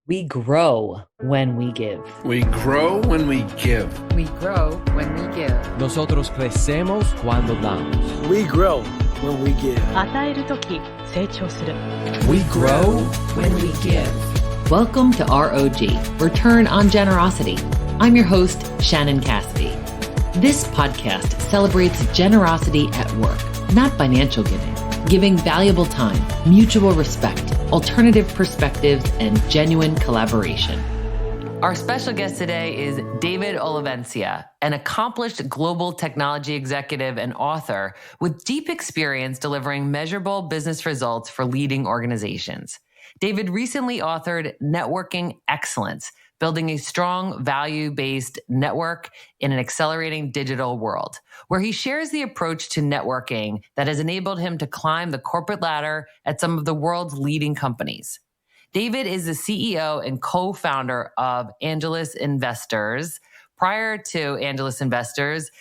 We grow when we give. We grow when we give. We grow when we give. Nosotros crecemos cuando damos. We grow when we give. 与えるとき、成長する。 We grow when we give. Welcome to ROG, Return on Generosity. I'm your host, Shannon Cassidy. This podcast celebrates generosity at work, not financial giving valuable time, mutual respect, alternative perspectives, and genuine collaboration. Our special guest today is David Olivencia, an accomplished global technology executive and author with deep experience delivering measurable business results for leading organizations. David recently authored NetWORKing Excellence, building a strong value-based network in an accelerating digital world, where he shares the approach to networking that has enabled him to climb the corporate ladder at some of the world's leading companies. David is the CEO and co-founder of Angelus Investors. Prior to Angelus Investors,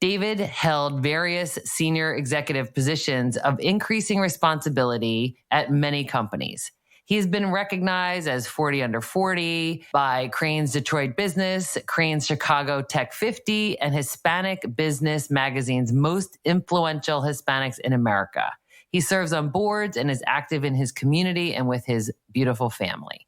David held various senior executive positions of increasing responsibility at many companies. He's been recognized as 40 under 40 by Crain's Detroit Business, Crain's Chicago Tech 50, and Hispanic Business Magazine's most influential Hispanics in America. He serves on boards and is active in his community and with his beautiful family.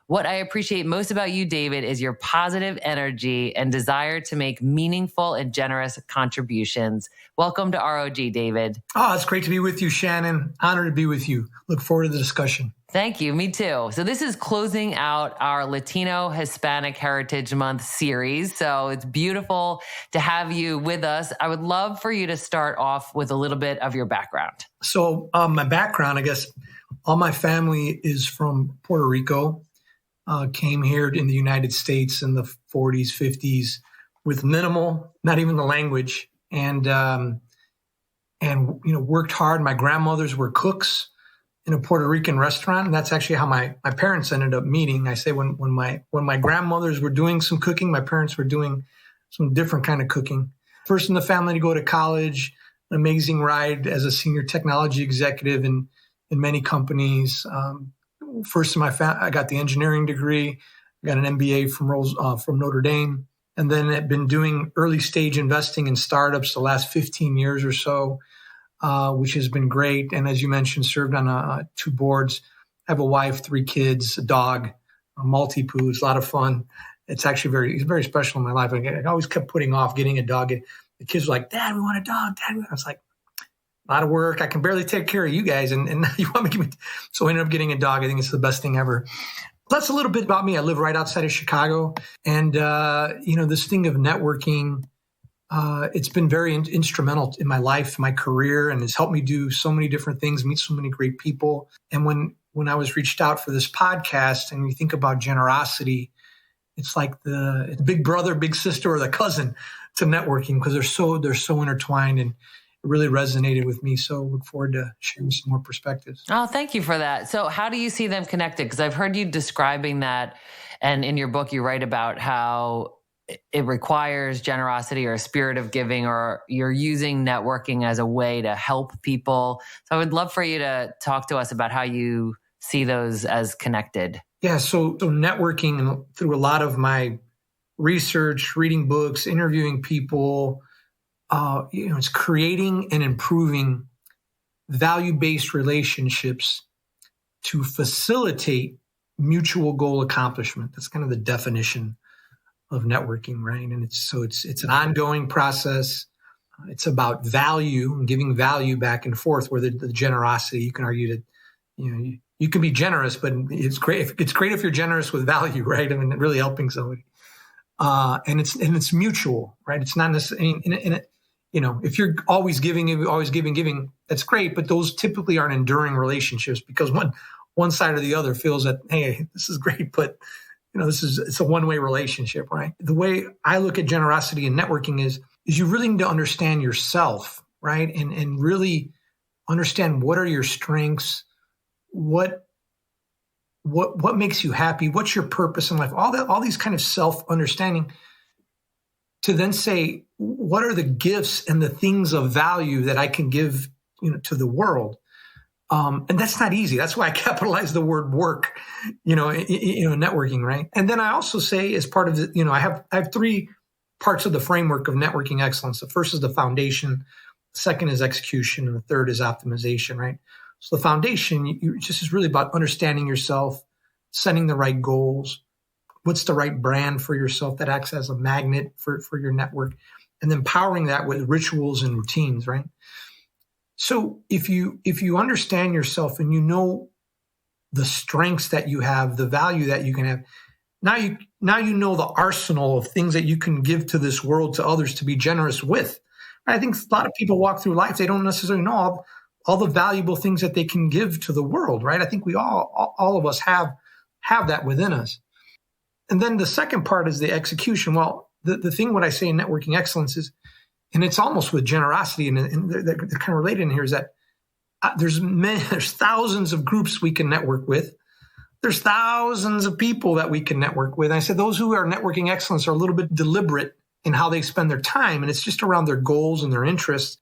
What I appreciate most about you, David, is your positive energy and desire to make meaningful and generous contributions. Welcome to ROG, David. Oh, it's great to be with you, Shannon. Honored to be with you. Look forward to the discussion. Thank you. Me too. So this is closing out our Latino Hispanic Heritage Month series. So it's beautiful to have you with us. I would love for you to start off with a little bit of your background. So my background, I guess, all my family is from Puerto Rico. Came here in the United States in the 40s, 50s with minimal, not even the language, and worked hard. My grandmothers were cooks in a Puerto Rican restaurant, and that's actually how my parents ended up meeting. I say when my grandmothers were doing some cooking, my parents were doing some different kind of cooking. First in the family to go to college, an amazing ride as a senior technology executive in many companies. First in my family, I got the engineering degree. I got an MBA from Notre Dame, and then had been doing early stage investing in startups the last 15 years or so, which has been great. And as you mentioned, served on 2 boards. I have a wife, 3 kids, a dog, a Maltipoo. It's a lot of fun. It's actually very special in my life. I always kept putting off getting a dog. The kids were like, "Dad, we want a dog. Dad, I was like, a lot of work. I can barely take care of you guys. And now you want me to give me. So I ended up getting a dog. I think it's the best thing ever. That's a little bit about me. I live right outside of Chicago. And, this thing of networking, it's been very instrumental in my life, my career, and has helped me do so many different things, meet so many great people. And when I was reached out for this podcast and you think about generosity, it's like the big brother, big sister, or the cousin to networking because they're so intertwined, and it really resonated with me. So look forward to sharing some more perspectives. Oh, thank you for that. So how do you see them connected? Because I've heard you describing that, and in your book you write about how it requires generosity or a spirit of giving, or you're using networking as a way to help people. So I would love for you to talk to us about how you see those as connected. Yeah, so networking, and through a lot of my research, reading books, interviewing people, it's creating and improving value-based relationships to facilitate mutual goal accomplishment. That's kind of the definition of networking, right? And it's an ongoing process. It's about value and giving value back and forth. Where the generosity, you can argue that you can be generous, but it's great. It's great if you're generous with value, right? I mean, really helping somebody, and it's mutual, right? It's not necessarily if you're always giving, that's great, but those typically aren't enduring relationships because one side or the other feels that, hey, this is great, but it's a one-way relationship, right? The way I look at generosity and networking is you really need to understand yourself, right? And really understand what are your strengths, what makes you happy, what's your purpose in life, all these kind of self-understanding, to then say, what are the gifts and the things of value that I can give, to the world? And that's not easy. That's why I capitalize the word work, networking, right? And then I also say as part of the, I have three parts of the framework of networking excellence. The first is the foundation. The second is execution. And the third is optimization, right? So the foundation just is really about understanding yourself, setting the right goals. What's the right brand for yourself that acts as a magnet for your network, and then powering that with rituals and routines, right? So if you understand yourself and you know the strengths that you have, the value that you can have, now you know the arsenal of things that you can give to this world, to others, to be generous with. I think a lot of people walk through life, they don't necessarily know all the valuable things that they can give to the world, right? I think we all of us have that within us. And then the second part is the execution. Well, the thing what I say in networking excellence is, and it's almost with generosity, and they're kind of related in here, is that there's thousands of groups we can network with. There's thousands of people that we can network with. And I said those who are networking excellence are a little bit deliberate in how they spend their time, and it's just around their goals and their interests.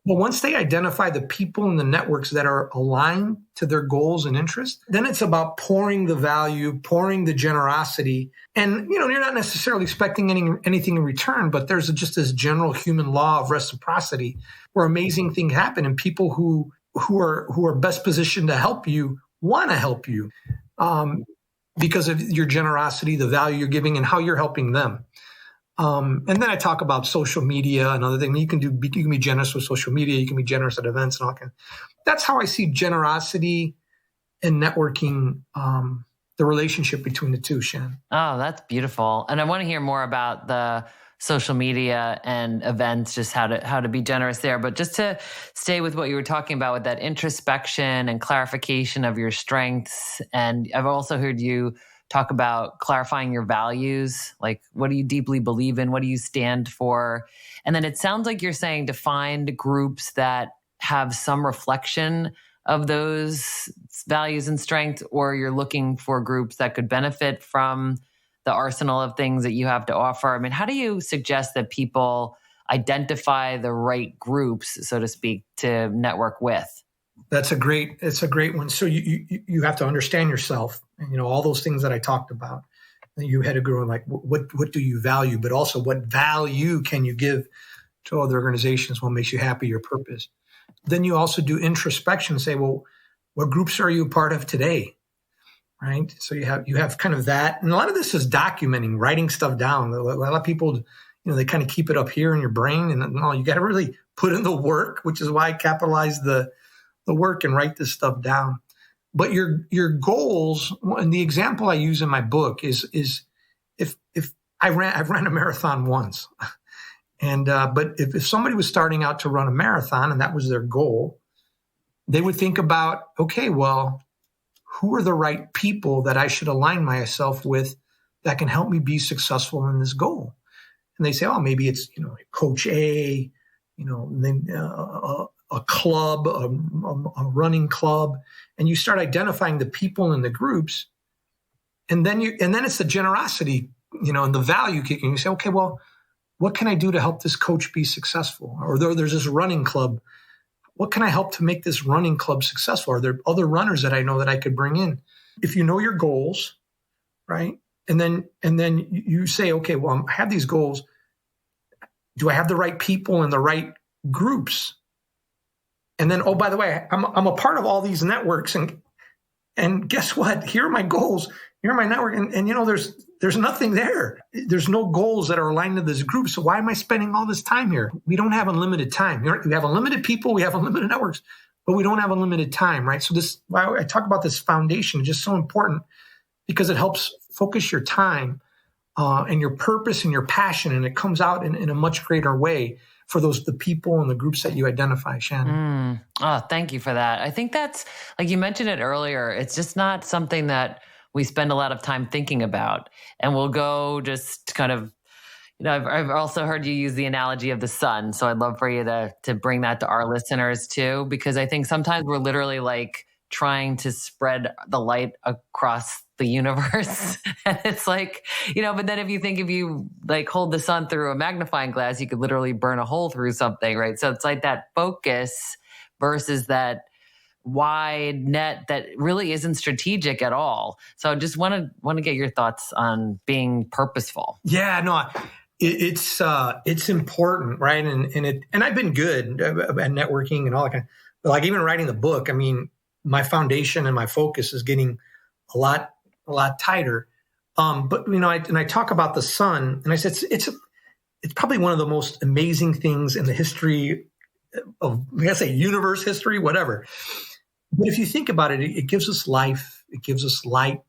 But once they identify the people and the networks that are aligned to their goals and interests, then it's about pouring the value, pouring the generosity. And, you're not necessarily expecting anything in return, but there's just this general human law of reciprocity where amazing things happen, and people who are best positioned to help you want to help you because of your generosity, the value you're giving, and how you're helping them. And then I talk about social media and other things. You can be generous with social media. You can be generous at events and all that. That's how I see generosity and networking, the relationship between the two, Shan. Oh, that's beautiful. And I want to hear more about the social media and events, just how to be generous there. But just to stay with what you were talking about with that introspection and clarification of your strengths. And I've also heard you talk about clarifying your values, like what do you deeply believe in? What do you stand for? And then it sounds like you're saying to find groups that have some reflection of those values and strengths, or you're looking for groups that could benefit from the arsenal of things that you have to offer. I mean, how do you suggest that people identify the right groups, so to speak, to network with? It's a great one. So you have to understand yourself, and all those things that I talked about. You had to go like, what do you value, but also what value can you give to other organizations? What makes you happy, your purpose. Then you also do introspection, say, well, what groups are you a part of today? Right. So you have kind of that. And a lot of this is documenting, writing stuff down. A lot of people, they kind of keep it up here in your brain, and no, you got to really put in the work, which is why I capitalize the work and write this stuff down. But your goals, and the example I use in my book is if I've ran a marathon once, and but if somebody was starting out to run a marathon and that was their goal, they would think about, okay, well, who are the right people that I should align myself with that can help me be successful in this goal? And they say, oh, maybe it's Coach A, a club, a running club, and you start identifying the people in the groups, and then it's the generosity, and the value kicking. You say, okay, well, what can I do to help this coach be successful? Or there's this running club. What can I help to make this running club successful? Are there other runners that I know that I could bring in? If you know your goals, right, and then you say, okay, well, I have these goals. Do I have the right people and the right groups? And then, oh, by the way, I'm a part of all these networks, and guess what? Here are my goals. Here are my network, and there's nothing there. There's no goals that are aligned to this group. So why am I spending all this time here? We don't have unlimited time. We have unlimited people, we have unlimited networks, but we don't have unlimited time, right? So this, why I talk about this foundation, is just so important because it helps focus your time and your purpose and your passion, and it comes out in a much greater way for the people and the groups that you identify, Shannon. Oh, thank you for that. I think that's, like you mentioned it earlier, it's just not something that we spend a lot of time thinking about. And we'll go just kind of, I've also heard you use the analogy of the sun. So I'd love for you to bring that to our listeners too, because I think sometimes we're literally like trying to spread the light across the universe. And it's like, but then if you like hold the sun through a magnifying glass, you could literally burn a hole through something, right? So it's like that focus versus that wide net that really isn't strategic at all. So I just want to get your thoughts on being purposeful. Yeah, no, it's important, right? And I've been good at networking and all that kind of, but like even writing the book, I mean, my foundation and my focus is getting a lot tighter. But I talk about the sun, and I said it's probably one of the most amazing things in the history of, I say, universe history, whatever. But if you think about it, it gives us life, it gives us light,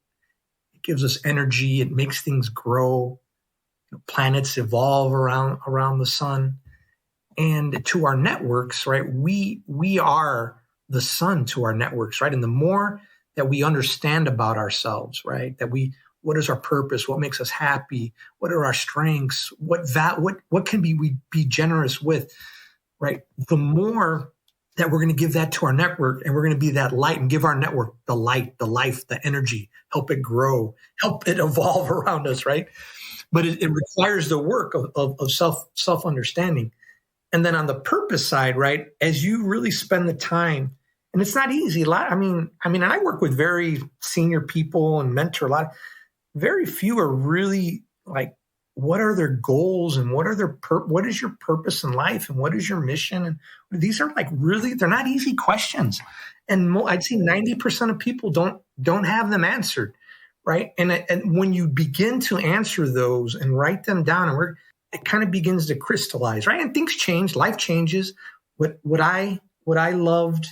it gives us energy, it makes things grow. Planets evolve around the sun, and to our networks, right? We are the sun to our networks, right? And the more that we understand about ourselves, right? What is our purpose? What makes us happy? What are our strengths? What can we be generous with, right? The more that we're going to give that to our network, and we're going to be that light and give our network the light, the life, the energy, help it grow, help it evolve around us, right? But it requires the work of self-understanding. And then on the purpose side, right, as you really spend the time, and it's not easy. And I work with very senior people and mentor a lot. Very few are really like, what are their goals and what is your purpose in life and what is your mission? And these are like really, they're not easy questions. And I'd say 90% of people don't have them answered. Right. And when you begin to answer those and write them down, it kind of begins to crystallize. Right. And things change. Life changes. What I loved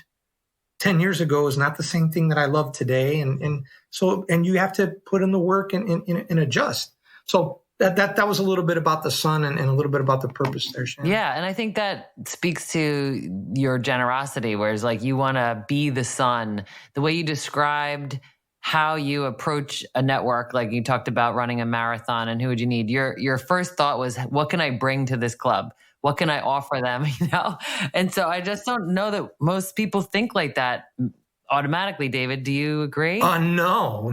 10 years ago is not the same thing that I love today. And you have to put in the work and adjust. So that was a little bit about the sun and a little bit about the purpose there, Shannon. Yeah. And I think that speaks to your generosity, whereas like you want to be the sun. The way you described how you approach a network, like you talked about running a marathon and who would you need? Your first thought was, what can I bring to this club? What can I offer them? And so I just don't know that most people think like that automatically. David, do you agree? No,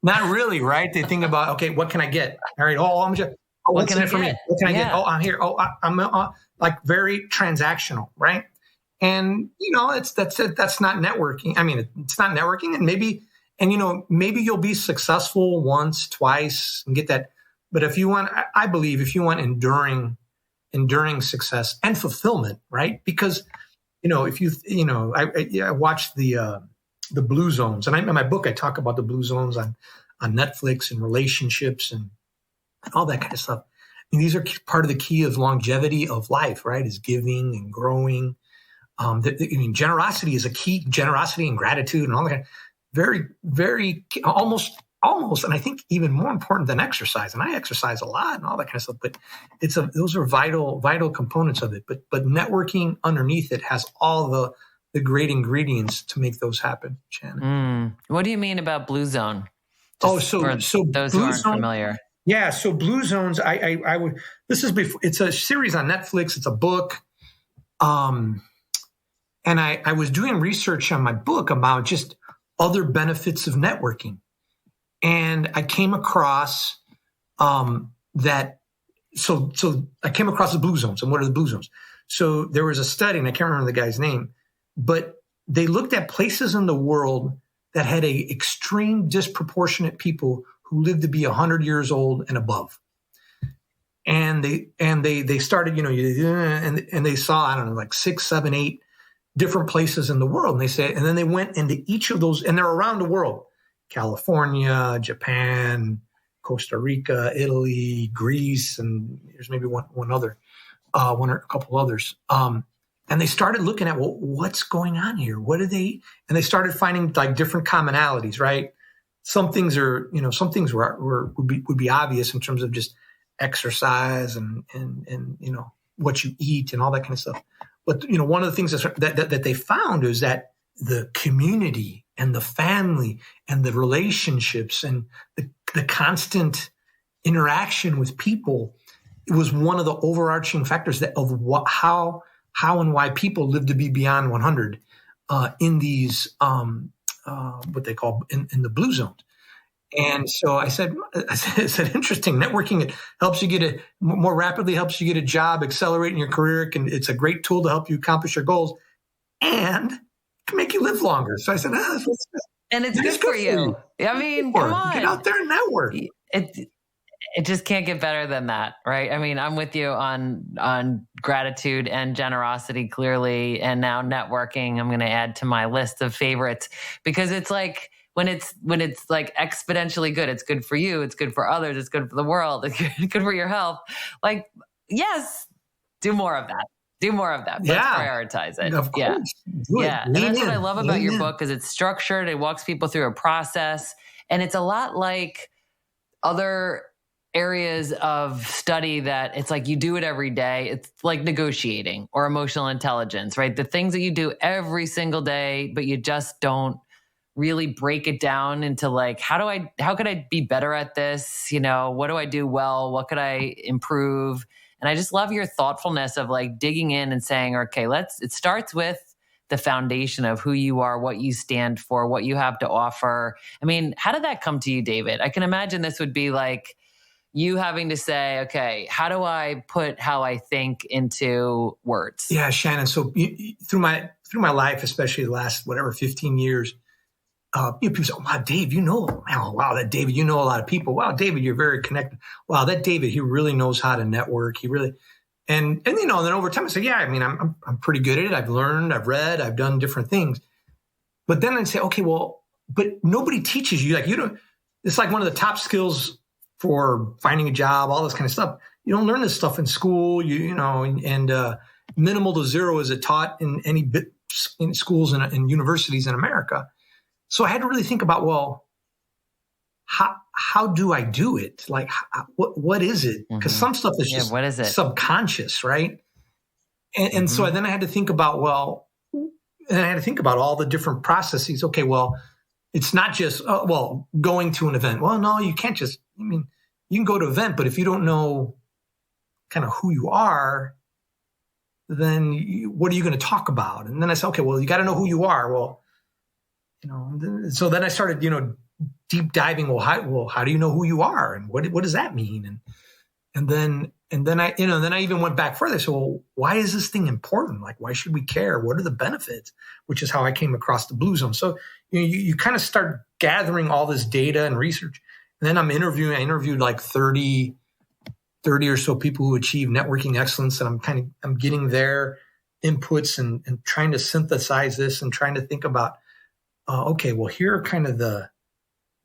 not really. Right? They think about, okay, what can I get? All right. What can I get? What can I get? Oh, I'm here. Oh, I'm like very transactional, right? And that's not networking. I mean, it's not networking, and maybe you'll be successful once, twice, and get that. But I believe if you want enduring success and fulfillment, right? Because I watched the blue zones, and in my book I talk about the blue zones on Netflix and relationships and all that kind of stuff. I mean, these are part of the key of longevity of life, right? Is giving and growing. Generosity is a key. Generosity and gratitude and all that. Very, very almost, and I think even more important than exercise. And I exercise a lot and all that kind of stuff. But those are vital components of it. But networking underneath it has all the great ingredients to make those happen. Shannon. What do you mean about blue zone? So those who aren't familiar. Yeah. So blue zones. I would. This is before. It's a series on Netflix. It's a book. And I was doing research on my book about just other benefits of networking. And I came across that. So I came across the blue zones. And what are the blue zones? So there was a study, and I can't remember the guy's name, but they looked at places in the world that had a extreme disproportionate people who lived to be 100 years old and above. And they started, and they saw, I don't know, like 6, 7, 8 different places in the world. And then they went into each of those, and they're around the world: California, Japan, Costa Rica, Italy, Greece, and there's maybe one or a couple others. And they started looking at, well, what's going on here? What are they? And they started finding like different commonalities, right? Some things would be obvious in terms of just exercise and what you eat and all that kind of stuff. But one of the things that they found is that the community and the family and the relationships and the constant interaction with people, it was one of the overarching factors how and why people live to be beyond 100 in these what they call in the blue zones. And so I said, interesting. Networking, it helps you more rapidly helps you get a job, accelerate in your career. It's a great tool to help you accomplish your goals. And can make you live longer. So I said, and it's good for you. I mean, come on. Get out there and network. It just can't get better than that, right? I mean, I'm with you on gratitude and generosity, clearly, and now networking. I'm going to add to my list of favorites because it's like when it's like exponentially good. It's good for you. It's good for others. It's good for the world. It's good for your health. Like, yes, do more of that. Do more of that. Let's prioritize it. Of course. Yeah. And that's what I love about your book is it's structured. It walks people through a process, and it's a lot like other areas of study that it's like you do it every day. It's like negotiating or emotional intelligence, right? The things that you do every single day, but you just don't really break it down into like, how could I be better at this? You know, what do I do well? What could I improve? And I just love your thoughtfulness of like digging in and saying, okay, it starts with the foundation of who you are, what you stand for, what you have to offer. I mean, how did that come to you, David? I can imagine this would be like, you having to say, okay, how do I put how I think into words? Yeah, Shannon. So through my life, especially the last 15 years, people say, "Wow, Dave, you know a lot of people. Wow, David, you're very connected. Wow, that David, he really knows how to network. He really." And then over time I say, yeah, I mean, I'm pretty good at it. I've learned, I've read, I've done different things. But then I'd say, okay, well, but nobody teaches you. Like it's like one of the top skills for finding a job, all this kind of stuff. You don't learn this stuff in school, and minimal to zero is taught in in schools and universities in America. So I had to really think about, well, how do I do it? Like, what is it? Because some stuff is just what is it? Subconscious, right? And so then I had to think about, all the different processes. Okay, well, it's not just, going to an event. Well, no, you can't just, you can go to an event, but if you don't know kind of who you are, then what are you going to talk about? And then I said, okay, well, you got to know who you are. Well, so then I started, deep diving. Well, how do you know who you are? And what does that mean? And then I even went back further. So, well, why is this thing important? Like, why should we care? What are the benefits? Which is how I came across the Blue Zone. So, you kind of start gathering all this data and research. And then I interviewed like 30 or so people who achieve networking excellence. And I'm getting their inputs and trying to synthesize this and trying to think about, okay, well, here are kind of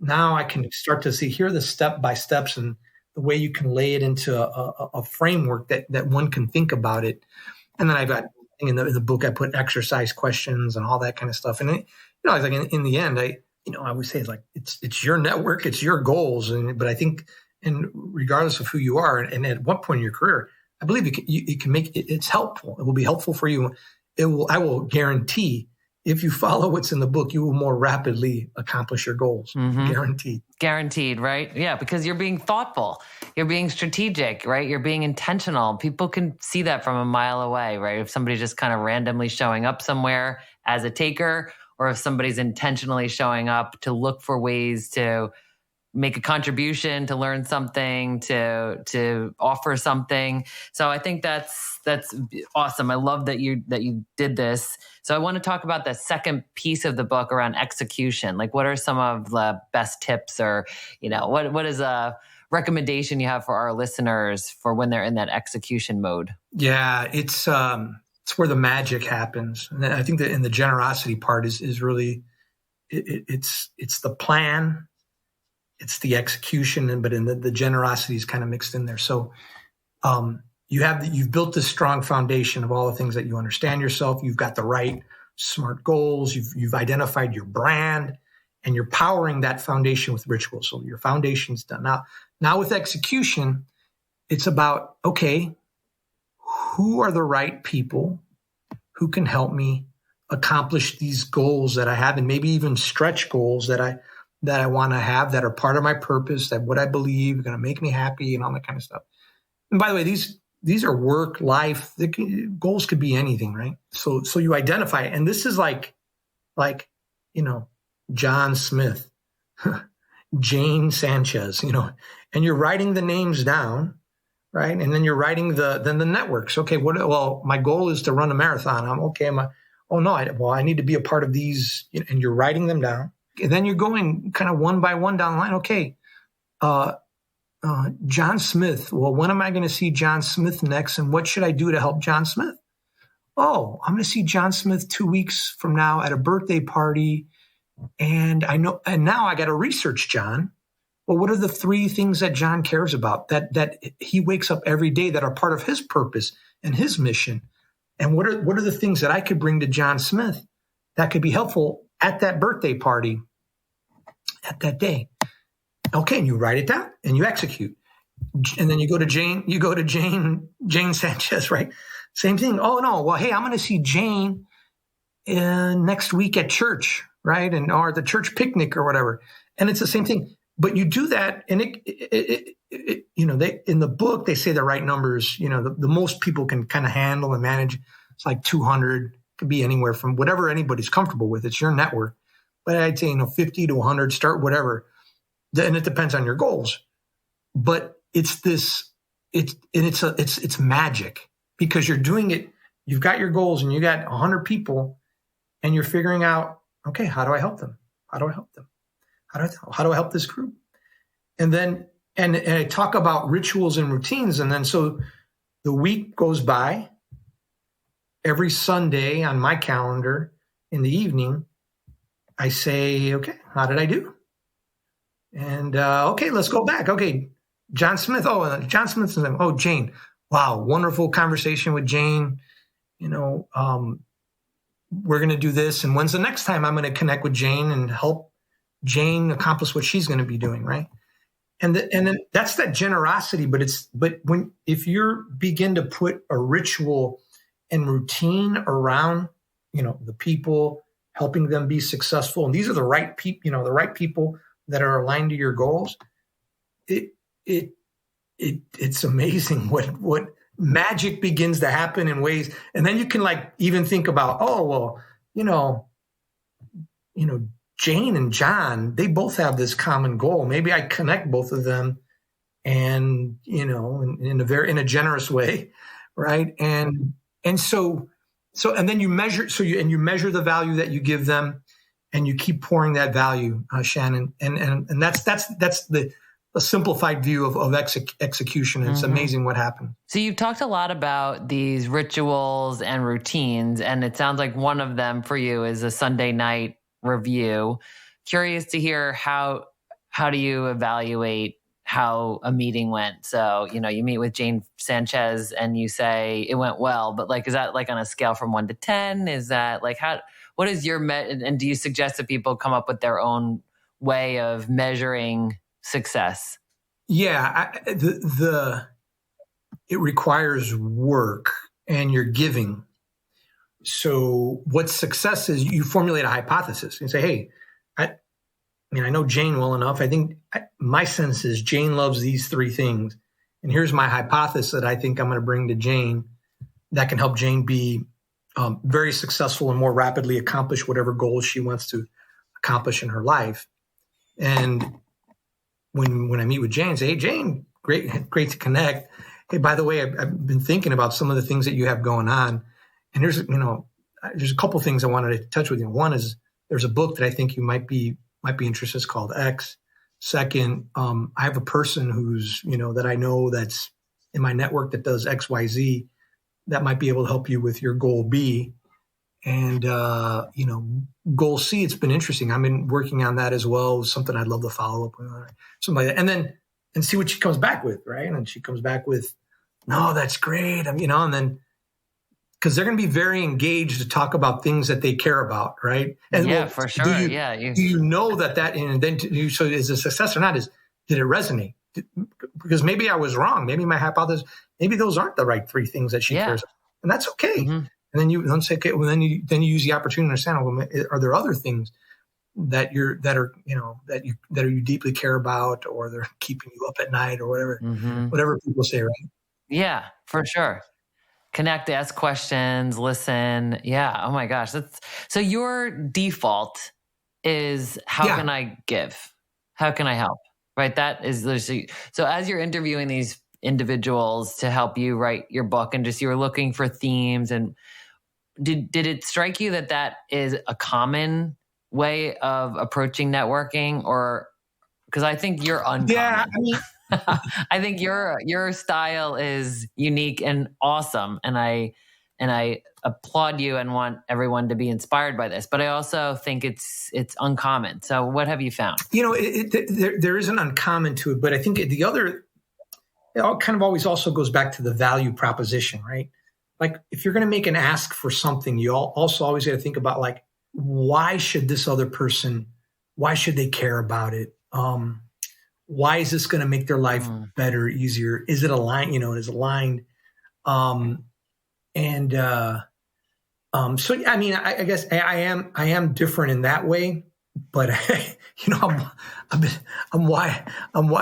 now I can start to see, here are the step-by-steps and the way you can lay it into a framework that one can think about it. And then I've got, in the book, I put exercise questions and all that kind of stuff. And, I was like, in the end, I always say, it's like, it's your network, it's your goals. But I think, and regardless of who you are and at what point in your career, I believe it can make it's helpful. It will be helpful for you. I will guarantee, if you follow what's in the book, you will more rapidly accomplish your goals. Guaranteed, right? Yeah, because you're being thoughtful. You're being strategic, right? You're being intentional. People can see that from a mile away, right? If somebody's just kind of randomly showing up somewhere as a taker, or if somebody's intentionally showing up to look for ways to make a contribution, to learn something, to offer something. So I think that's awesome. I love that you did this. So I want to talk about the second piece of the book around execution. Like, what are some of the best tips, or what is a recommendation you have for our listeners for when they're in that execution mode? Yeah, it's where the magic happens. And I think that in the generosity part is really it's the plan. It's the execution, but in the generosity is kind of mixed in there. So you've built this strong foundation of all the things that you understand yourself. You've got the right smart goals. You've identified your brand, and you're powering that foundation with rituals. So your foundation's done. Now with execution, it's about, okay, who are the right people who can help me accomplish these goals that I have, and maybe even stretch goals that I want to have, that are part of my purpose, that what I believe are going to make me happy and all that kind of stuff. And by the way, these are work, life, goals could be anything, right? So you identify it. And this is like, John Smith, Jane Sanchez, and you're writing the names down, right? And then you're writing the networks. Okay, my goal is to run a marathon. Oh no, I need to be a part of these, and you're writing them down. And then you're going kind of one by one down the line. Okay, John Smith. Well, when am I going to see John Smith next? And what should I do to help John Smith? Oh, I'm going to see John Smith 2 weeks from now at a birthday party. And now I got to research John. Well, what are the 3 things that John cares about that he wakes up every day that are part of his purpose and his mission? And what are the things that I could bring to John Smith that could be helpful at that birthday party at that day? Okay, and you write it down and you execute. And then you go to Jane Sanchez, right? Same thing. Oh no, well, hey, I'm going to see Jane next week at church, right? Or the church picnic or whatever. And it's the same thing. But you do that, and they in the book they say the right numbers. The most people can kind of handle and manage. It's like 200. Could be anywhere from whatever anybody's comfortable with. It's your network. But I'd say 50 to 100. Start whatever, and it depends on your goals. But it's magic because you're doing it. You've got your goals, and you got 100 people, and you're figuring out, okay, how do I help them? How do I help them? How do I help this group? And then, and I talk about rituals and routines. And then, so the week goes by. Every Sunday on my calendar in the evening, I say, okay, how did I do? And, okay, let's go back. Okay. John Smith. Oh, John Smith's name. Oh, Jane. Wow. Wonderful conversation with Jane. We're going to do this. And when's the next time I'm going to connect with Jane and help Jane accomplish what she's going to be doing, right? And then that's that generosity. But if you begin to put a ritual and routine around, the people, helping them be successful, and these are the right people, the right people that are aligned to your goals, it's amazing what magic begins to happen in ways. And then you can even think about, Jane and John, they both have this common goal. Maybe I connect both of them, and in a generous way, right? And so and then you measure. You measure the value that you give them, and you keep pouring that value, Shannon. And that's a simplified view of execution. It's amazing what happened. So you've talked a lot about these rituals and routines, and it sounds like one of them for you is a Sunday night review. Curious to hear how do you evaluate how a meeting went? So, you meet with Jane Sanchez and you say it went well, but is that on a scale from 1 to 10? Is that what is your and do you suggest that people come up with their own way of measuring success? Yeah, it requires work and you're giving. So what success is, you formulate a hypothesis and say, hey, I know Jane well enough. I think my sense is Jane loves these 3 things. And here's my hypothesis that I think I'm going to bring to Jane that can help Jane be very successful and more rapidly accomplish whatever goals she wants to accomplish in her life. And when I meet with Jane, I say, hey, Jane, great to connect. Hey, by the way, I've been thinking about some of the things that you have going on. And there's a couple things I wanted to touch with you. One is there's a book that I think you might be interested in. It's called X. Second, I have a person who's, that I know that's in my network that does X, Y, Z that might be able to help you with your goal B. And, goal C, it's been interesting. I've been working on that as well. Something I'd love to follow up with, something like that. And see what she comes back with, right? And she comes back with, no, that's great. And then, because they're going to be very engaged to talk about things that they care about, right? And for sure. Do you know that and then so is it a success or not? Did it resonate? Because maybe I was wrong. Maybe my hypothesis, maybe those aren't the right 3 things that she cares about. And that's okay. Mm-hmm. And then you say, okay, well, then you use the opportunity to understand, well, are there other things that you deeply care about, or they're keeping you up at night, or whatever people say, right? Yeah, for sure. Connect, ask questions, listen. Yeah. Oh my gosh. So your default is how can I give? How can I help? Right. That is so as you're interviewing these individuals to help you write your book, and just you were looking for themes, and did it strike you that that is a common way of approaching networking, or because I think you're uncommon? Yeah, I mean, I think your style is unique and awesome, and I applaud you and want everyone to be inspired by this. But I also think it's uncommon. So what have you found? There is an uncommon to it, but I think the other, it all kind of always also goes back to the value proposition, right? Like if you're going to make an ask for something, you also always got to think about like, why should this other person, why should they care about it? Why is this going to make their life better, easier? Is it aligned? Is it aligned? So, I mean, I guess I am different in that way, but I've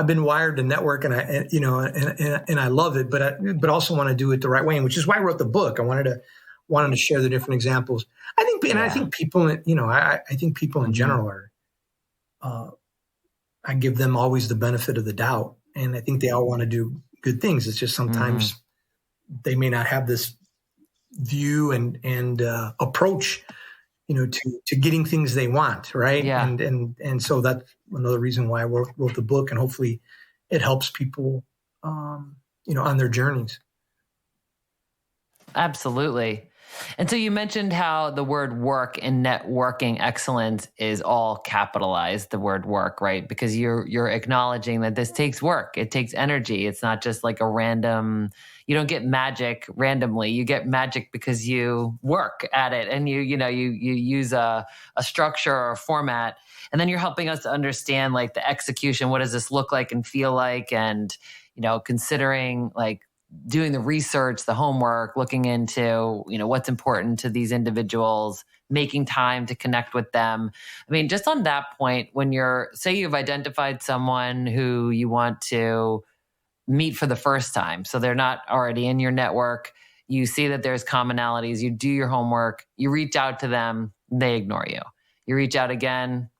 been wired to network, and I love it, but also want to do it the right way, and which is why I wrote the book. I wanted to share the different examples. I think people, I think people in general are, I give them always the benefit of the doubt, and I think they all want to do good things. It's just sometimes they may not have this view and approach, to getting things they want, right? Yeah. And so that's another reason why I wrote the book, and hopefully it helps people, on their journeys. Absolutely. And so you mentioned how the word work in networking excellence is all capitalized, the word work, right? Because you're acknowledging that this takes work. It takes energy. It's not just like a random, you don't get magic randomly. You get magic because you work at it, and you use a structure or a format. And then you're helping us to understand like the execution. What does this look like and feel like? And, considering like doing the research, the homework, looking into, what's important to these individuals, making time to connect with them. I mean, just on that point, when say you've identified someone who you want to meet for the first time, so they're not already in your network, you see that there's commonalities, you do your homework, you reach out to them, they ignore you. You reach out again,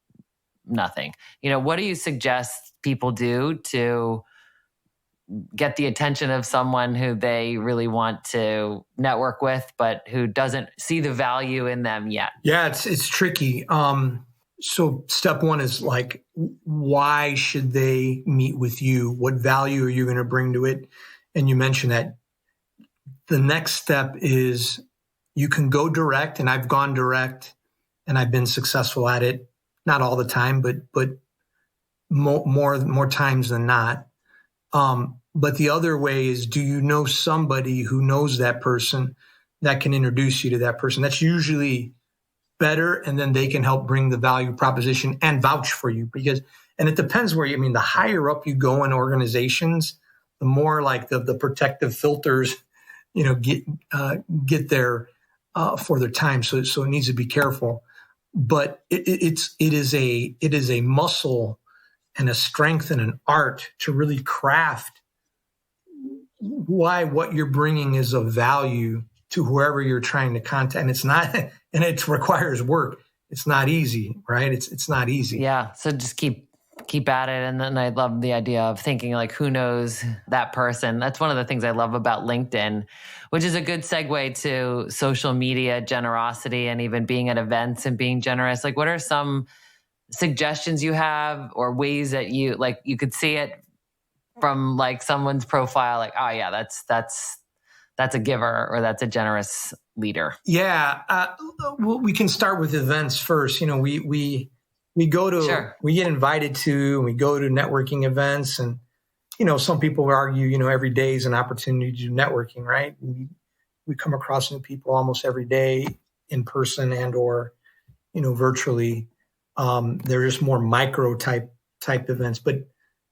nothing. What do you suggest people do to get the attention of someone who they really want to network with, but who doesn't see the value in them yet? Yeah, it's tricky. So step one is like, why should they meet with you? What value are you going to bring to it? And you mentioned that. The next step is you can go direct, and I've gone direct, and I've been successful at it. Not all the time, but more times than not. But the other way is, do you know somebody who knows that person that can introduce you to that person? That's usually better. And then they can help bring the value proposition and vouch for you, and it depends where the higher up you go in organizations, the more like the protective filters, get there, for their time. So it needs to be careful, but it is a muscle and a strength and an art to really craft why what you're bringing is of value to whoever you're trying to contact. And it's not, and it requires work. It's not easy, right? It's not easy. Yeah. So just keep at it. And then I love the idea of thinking like, who knows that person? That's one of the things I love about LinkedIn, which is a good segue to social media generosity and even being at events and being generous. Like, what are some suggestions you have, or ways that you could see it from like someone's profile, like, oh yeah, that's a giver, or that's a generous leader? Yeah. Well, we can start with events first. We go to, Sure. We get invited to, and we go to networking events, and, some people would argue, every day is an opportunity to do networking, right? We come across new people almost every day in person and, or, virtually. They're just more micro type events, but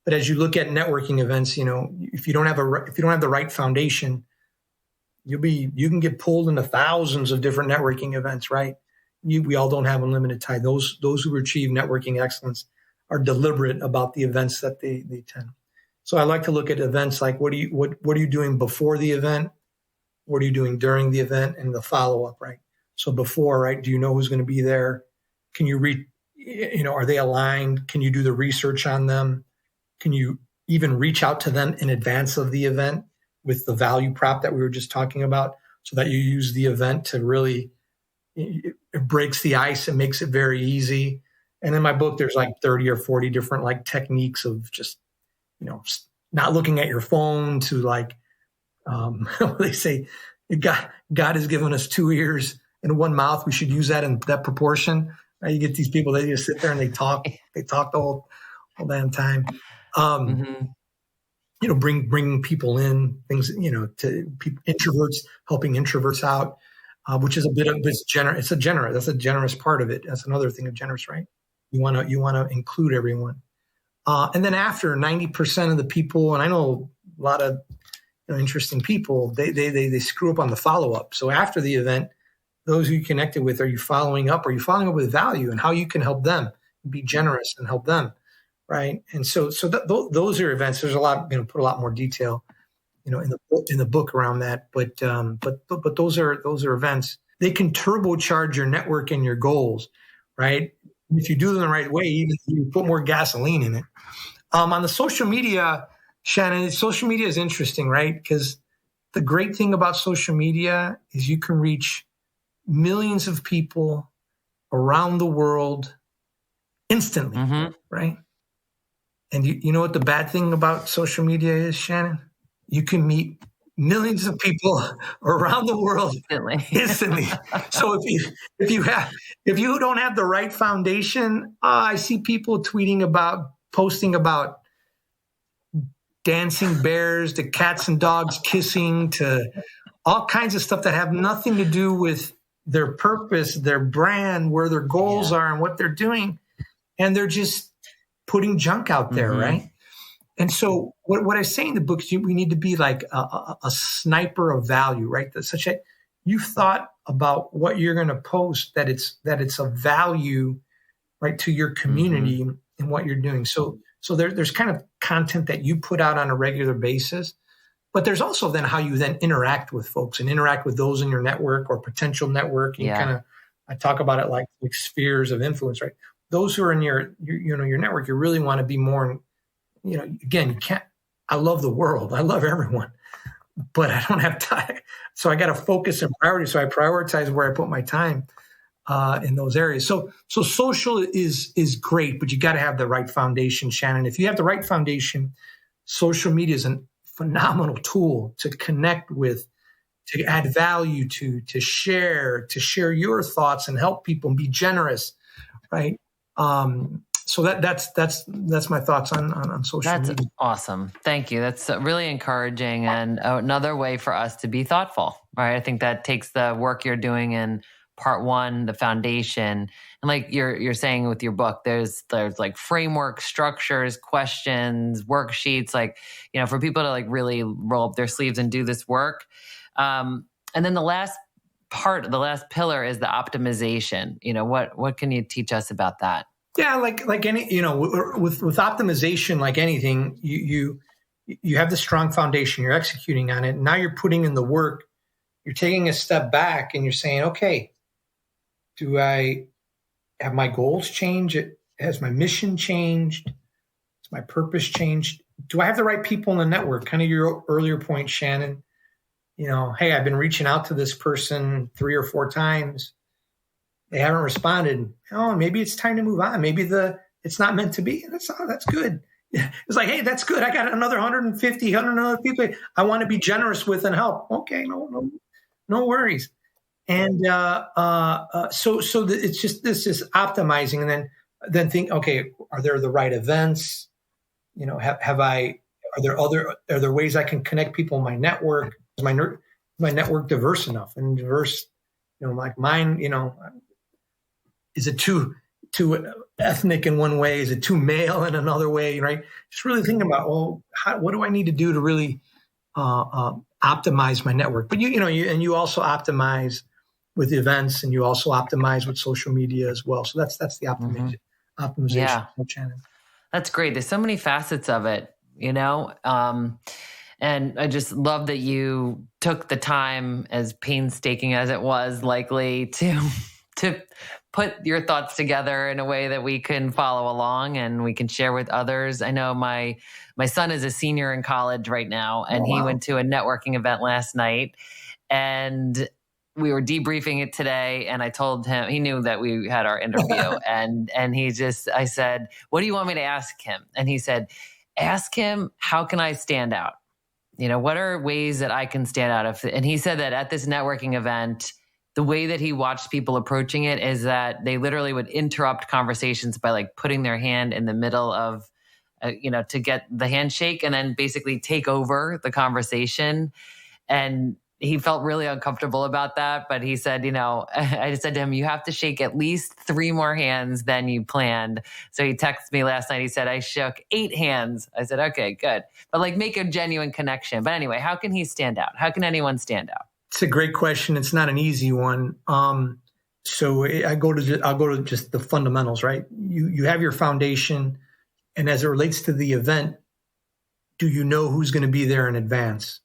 as you look at networking events, if you don't have the right foundation, you can get pulled into thousands of different networking events, right? We all don't have unlimited time. Those who achieve networking excellence are deliberate about the events that they attend. So I like to look at events like, what are you doing before the event? What are you doing during the event, and the follow up, right? So before, right? Do you know who's going to be there? Can you are they aligned? Can you do the research on them? Can you even reach out to them in advance of the event with the value prop that we were just talking about, so that you use the event to really it breaks the ice and makes it very easy. And in my book, there's like 30 or 40 different like techniques of just, not looking at your phone to like, they say, God has given us 2 ears and 1 mouth. We should use that in that proportion. You get these people, they just sit there and they talk the whole damn time. Bringing people in, things, to people, introverts, helping introverts out, which is a bit of this generous. That's a generous part of it. That's another thing of generous, right? You want to include everyone. And then after 90% of the people, and I know a lot of interesting people, they screw up on the follow-up. So after the event, those who you connected with, are you following up? Are you following up with value and how you can help them? Be generous and help them, right? And so those are events. There's a lot, put a lot more detail, in the book around that. But those are events. They can turbocharge your network and your goals, right? If you do them the right way, even if you put more gasoline in it. On the social media, Shannon, social media is interesting, right? Because the great thing about social media is you can reach millions of people around the world instantly, right? And you know what the bad thing about social media is, Shannon? You can meet millions of people around the world instantly. So if you don't have the right foundation, I see people posting about dancing bears to cats and dogs kissing to all kinds of stuff that have nothing to do with their purpose, their brand, where their goals are and what they're doing. And they're just putting junk out there, right? And so what I say in the book is we need to be like a sniper of value, right? That's such a, you've thought about what you're going to post, that it's of value, right, to your community and what you're doing. So there's kind of content that you put out on a regular basis, but there's also then how you then interact with folks and interact with those in your network or potential network. And I talk about it like spheres of influence, right? Those who are in your network, you really want to be more, again, you can't, I love the world. I love everyone, but I don't have time. So I got to focus and priority. So I prioritize where I put my time in those areas. So social is great, but you got to have the right foundation, Shannon. If you have the right foundation, social media is a phenomenal tool to connect with, to add value to share your thoughts and help people and be generous, right? So that's my thoughts on social media. That's awesome. Thank you. That's really encouraging and another way for us to be thoughtful, right? I think that takes the work you're doing in part one, the foundation, and like you're saying with your book, there's like framework, structures, questions, worksheets, like, for people to like really roll up their sleeves and do this work. And then the last pillar is the optimization. What can you teach us about that? Yeah, like any, with optimization, like anything, you have the strong foundation, you're executing on it. And now you're putting in the work, you're taking a step back and you're saying, okay, do I have my goals changed? Has my mission changed? Has my purpose changed? Do I have the right people in the network? Kind of your earlier point, Shannon. Hey, I've been reaching out to this person 3 or 4 times. They haven't responded. Oh, maybe it's time to move on. Maybe it's not meant to be. That's good. It's like, hey, that's good. I got another 150, 100 other people I want to be generous with and help. Okay, no worries. And so it's just this is optimizing, and then think, okay, are there the right events? Are there ways I can connect people in my network? Is my network diverse enough and diverse? Like mine, is it too ethnic in one way? Is it too male in another way? Right? Just really thinking about, what do I need to do to really optimize my network? But you also optimize with the events, and you also optimize with social media as well. So that's the optimization channel. That's great. There's so many facets of it, and I just love that you took the time, as painstaking as it was likely, to put your thoughts together in a way that we can follow along and we can share with others. I know my son is a senior in college right now, and he went to a networking event last night, and we were debriefing it today, and I told him, he knew that we had our interview, and I said, what do you want me to ask him? And he said, ask him, how can I stand out? What are ways that I can stand out? And he said that at this networking event, the way that he watched people approaching it is that they literally would interrupt conversations by like putting their hand in the middle of, to get the handshake and then basically take over the conversation. And he felt really uncomfortable about that. But he said, I just said to him, you have to shake at least 3 more hands than you planned. So he texted me last night. He said, I shook 8 hands. I said, okay, good. But like make a genuine connection. But anyway, how can he stand out? How can anyone stand out? It's a great question. It's not an easy one. So I'll go to just the fundamentals, right? You have your foundation. And as it relates to the event, do you know who's going to be there in advance?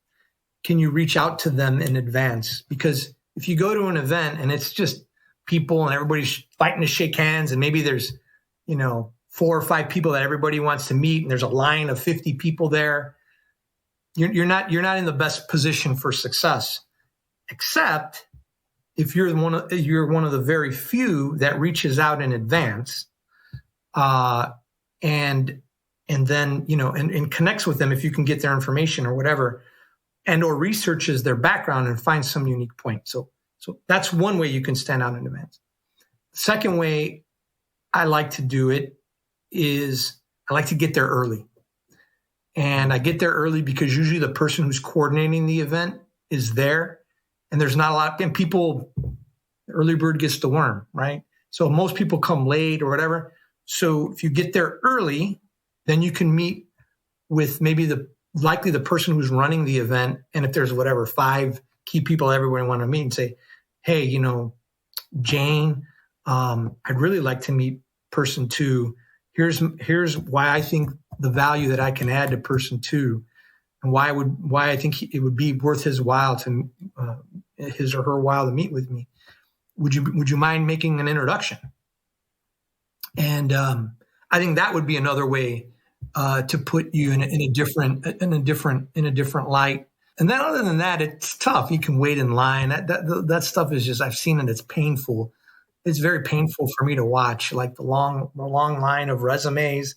Can you reach out to them in advance? Because if you go to an event and it's just people and everybody's fighting to shake hands, and maybe there's, 4 or 5 people that everybody wants to meet, and there's a line of 50 people there, you're not in the best position for success. Except if you're one of the very few that reaches out in advance, and then and connects with them if you can get their information or whatever. And or researches their background and finds some unique point. So that's one way you can stand out in advance. The second way I like to do it is I like to get there early. And I get there early because usually the person who's coordinating the event is there. And there's not a lot, and people, the early bird gets the worm, right? So most people come late or whatever. So if you get there early, then you can meet with maybe likely the person who's running the event. And if there's 5 key people everyone want to meet, and say, hey, Jane, I'd really like to meet person 2. Here's why I think the value that I can add to person 2, and why I think it would be worth his while to his or her while to meet with me. Would you mind making an introduction? And I think that would be another way to put you in a different light. And then other than that, it's tough. You can wait in line. That stuff is just, I've seen it. It's painful. It's very painful for me to watch, like the long line of resumes.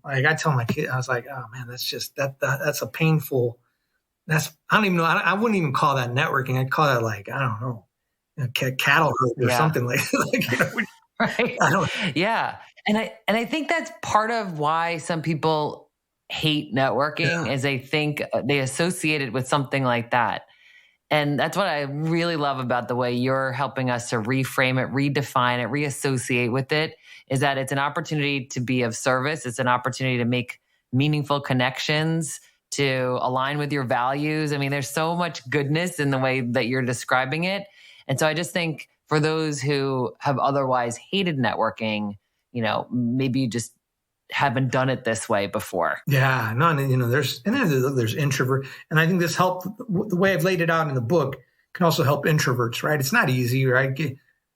Like I tell my kid, I was like, oh man, that's a painful, I don't even know. I wouldn't even call that networking. I'd call that like, I don't know, cattle herd or something like right. Yeah. And I think that's part of why some people hate networking is they think they associate it with something like that. And that's what I really love about the way you're helping us to reframe it, redefine it, reassociate with it, is that it's an opportunity to be of service. It's an opportunity to make meaningful connections, to align with your values. I mean, there's so much goodness in the way that you're describing it. And so I just think for those who have otherwise hated networking, maybe you just haven't done it this way before. Yeah, no, there's introvert. And I think this helped, the way I've laid it out in the book can also help introverts, right? It's not easy, right?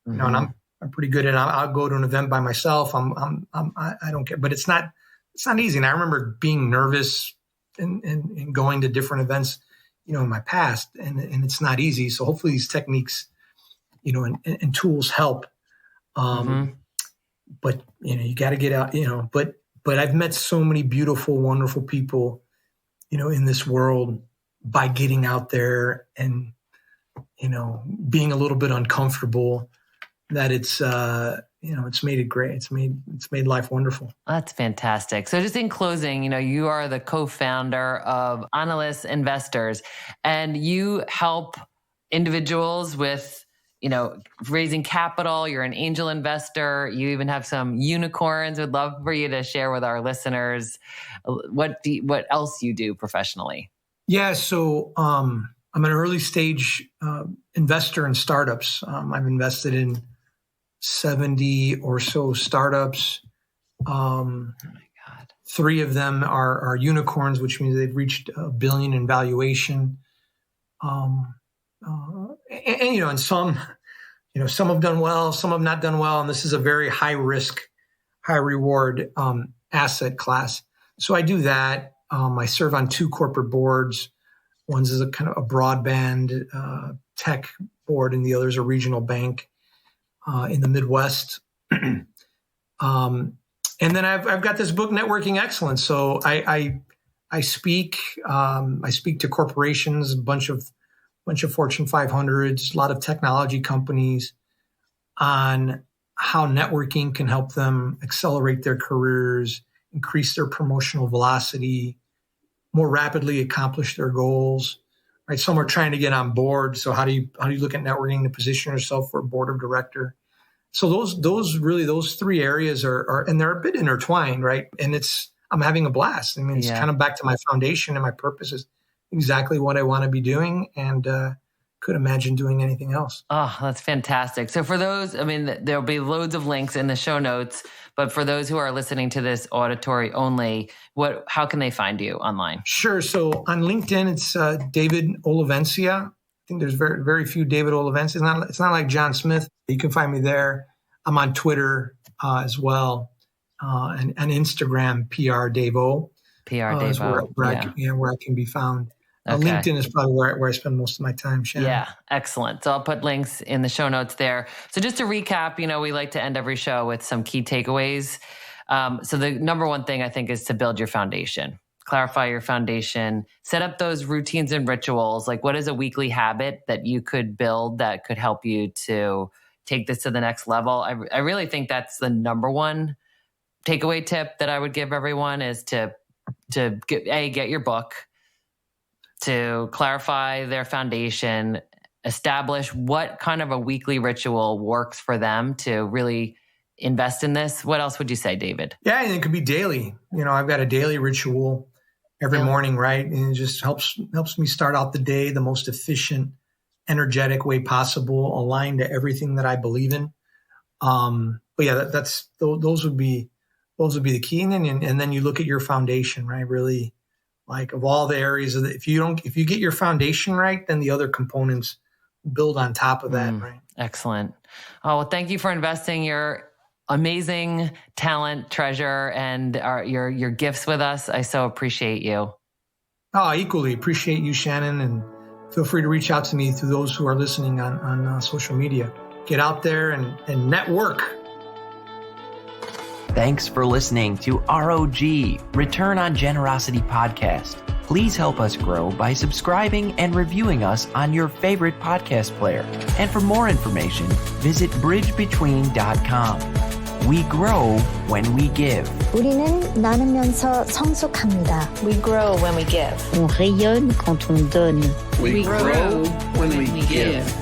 And I'm pretty good at it. I'll go to an event by myself. I don't care, but it's not easy. And I remember being nervous and going to different events, in my past, and it's not easy. So hopefully these techniques, and tools help. But, you got to get out, but I've met so many beautiful, wonderful people, in this world by getting out there and, being a little bit uncomfortable, that it's made it great. It's made life wonderful. That's fantastic. So just in closing, you are the co-founder of Analyst Investors, and you help individuals with raising capital. You're an angel investor. You even have some unicorns. Would love for you to share with our listeners what else you do professionally. Yeah, so I'm an early stage investor in startups. I've invested in 70 or so startups. Oh my God! 3 of them are unicorns, which means they've reached $1 billion in valuation. And some have done well, some have not done well. And this is a very high risk, high reward asset class. So I do that. I serve on 2 corporate boards. One's is a kind of a broadband tech board, and the other is a regional bank in the Midwest. And then I've got this book, Networking Excellence. So I speak to corporations, a bunch of Fortune 500s, a lot of technology companies, on how networking can help them accelerate their careers, increase their promotional velocity, more rapidly accomplish their goals. Right? Some are trying to get on board. So how do you look at networking to position yourself for a board of director? So those three areas are and they're a bit intertwined, right? And I'm having a blast. I mean, it's kind of back to my foundation, and my purpose is exactly what I want to be doing, and could imagine doing anything else. Oh, that's fantastic. So for those, I mean, there'll be loads of links in the show notes, but for those who are listening to this auditory only, how can they find you online? Sure. So on LinkedIn, it's David Olivencia. I think there's very, very few David Olivencia. It's not like John Smith. You can find me there. I'm on Twitter as well, and Instagram, PR Davo. PR Davo. Where I can be found. Okay. LinkedIn is probably where I spend most of my time, Shannon. Yeah, excellent. So I'll put links in the show notes there. So just to recap, we like to end every show with some key takeaways. So the number one thing I think is to build your foundation. Clarify your foundation, set up those routines and rituals. Like, what is a weekly habit that you could build that could help you to take this to the next level? I really think that's the number one takeaway tip that I would give everyone, is to get your book, to clarify their foundation, establish what kind of a weekly ritual works for them to really invest in this. What else would you say, David? Yeah, and it could be daily. I've got a daily ritual every morning, right? And it just helps me start out the day the most efficient, energetic way possible, aligned to everything that I believe in. But yeah, those would be the key. And then you look at your foundation, right? Really, like, of all the areas of if you get your foundation right, then the other components build on top of that, right? Excellent. Oh, well, thank you for investing your amazing talent, treasure, and your gifts with us. I so appreciate you. Oh, equally appreciate you, Shannon, and feel free to reach out to me through those who are listening on social media. Get out there and network. Thanks for listening to ROG, Return on Generosity Podcast. Please help us grow by subscribing and reviewing us on your favorite podcast player. And for more information, visit bridgebetween.com. We grow when we give. 우리는 나누면서 성숙합니다. We grow when we give. On rayonne quand on donne. We grow when we give.